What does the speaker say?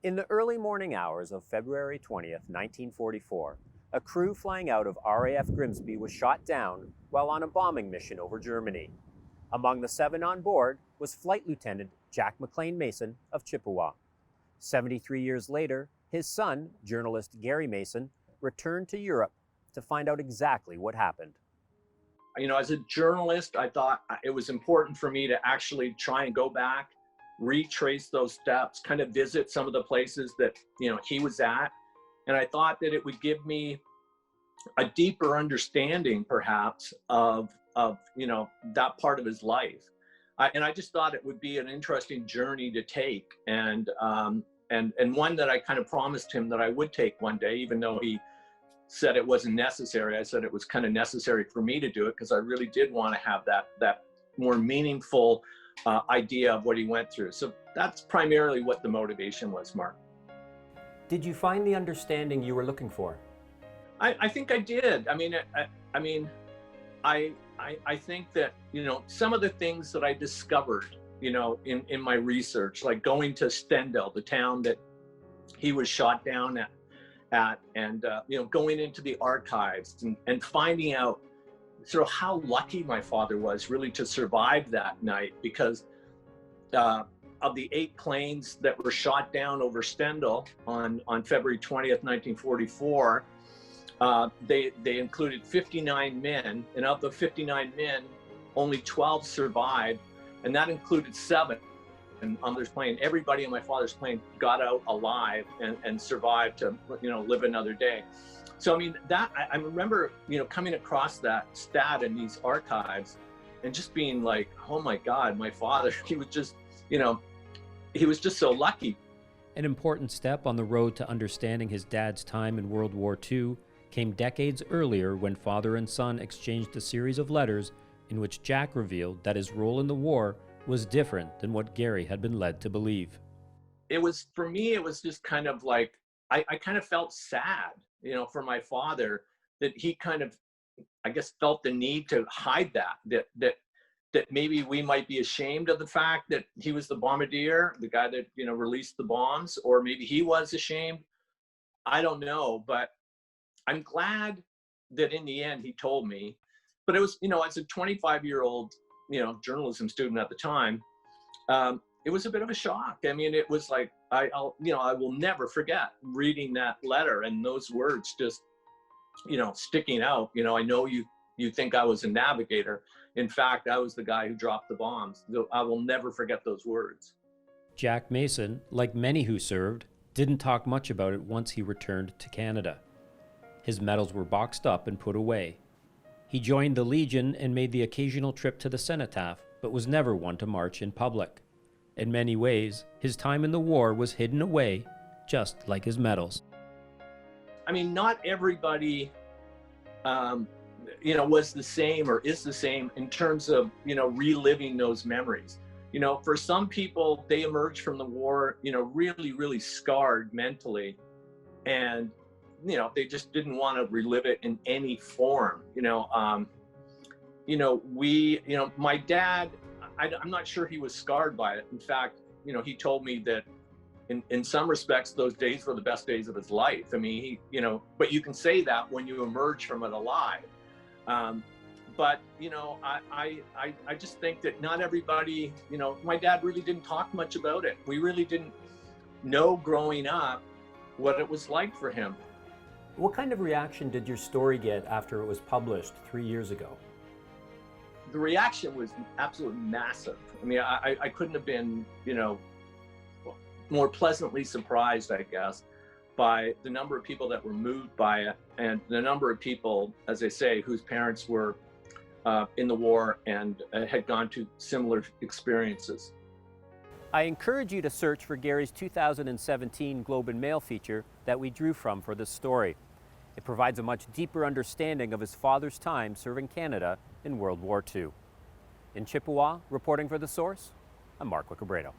In the early morning hours of February 20th, 1944, a crew flying out of RAF Grimsby was shot down while on a bombing mission over Germany. Among the 7 on board was Flight Lieutenant Jack Maclean Mason of Chippawa. 73 years later, his son, journalist Gary Mason, returned to Europe to find out exactly what happened. As a journalist, I thought it was important for me to actually try and go back, retrace those steps, kind of visit some of the places that, he was at. And I thought that it would give me a deeper understanding, perhaps, of that part of his life. And I just thought it would be an interesting journey to take, and one that I kind of promised him that I would take one day, even though he said it wasn't necessary. I said it was kind of necessary for me to do it because I really did want to have that more meaningful idea of what he went through. So that's primarily what the motivation was, Mark. Did you find the understanding you were looking for? I think I did. I think that, some of the things that I discovered, in my research, like going to Stendal, the town that he was shot down at, and going into the archives and finding out sort of how lucky my father was really to survive that night, because of the 8 planes that were shot down over Stendal on February 20th, 1944, they included 59 men, and of the 59 men, only 12 survived, and that included 7 on this plane. Everybody on my father's plane got out alive and survived to, live another day. So, I remember, coming across that stat in these archives and just being like, oh my God, my father, he was just so lucky. An important step on the road to understanding his dad's time in World War II came decades earlier when father and son exchanged a series of letters in which Jack revealed that his role in the war was different than what Gary had been led to believe. For me, it was just kind of like, I kind of felt sad, for my father, that he kind of, I guess, felt the need to hide that maybe we might be ashamed of the fact that he was the bombardier, the guy that, released the bombs, or maybe he was ashamed. I don't know, but I'm glad that in the end he told me. But it was, as a 25-year-old, journalism student at the time, it was a bit of a shock. It was like, I will never forget reading that letter and those words just, sticking out. I know you think I was a navigator. In fact, I was the guy who dropped the bombs. I will never forget those words. Jack Mason, like many who served, didn't talk much about it once he returned to Canada. His medals were boxed up and put away. He joined the Legion and made the occasional trip to the cenotaph, but was never one to march in public. In many ways, his time in the war was hidden away, just like his medals. Not everybody, was the same or is the same in terms of, reliving those memories. For some people, they emerge from the war, really, really scarred mentally. And, they just didn't want to relive it in any form. My dad, I'm not sure he was scarred by it. In fact, he told me that in some respects, those days were the best days of his life. But you can say that when you emerge from it alive. But I just think that not everybody, my dad really didn't talk much about it. We really didn't know growing up what it was like for him. What kind of reaction did your story get after it was published 3 years ago? The reaction was absolutely massive. I couldn't have been, more pleasantly surprised, I guess, by the number of people that were moved by it, and the number of people, as I say, whose parents were in the war and had gone to similar experiences. I encourage you to search for Gary's 2017 Globe and Mail feature that we drew from for this story. It provides a much deeper understanding of his father's time serving Canada in World War II. In Chippawa, reporting for The Source, I'm Mark Wikobrado.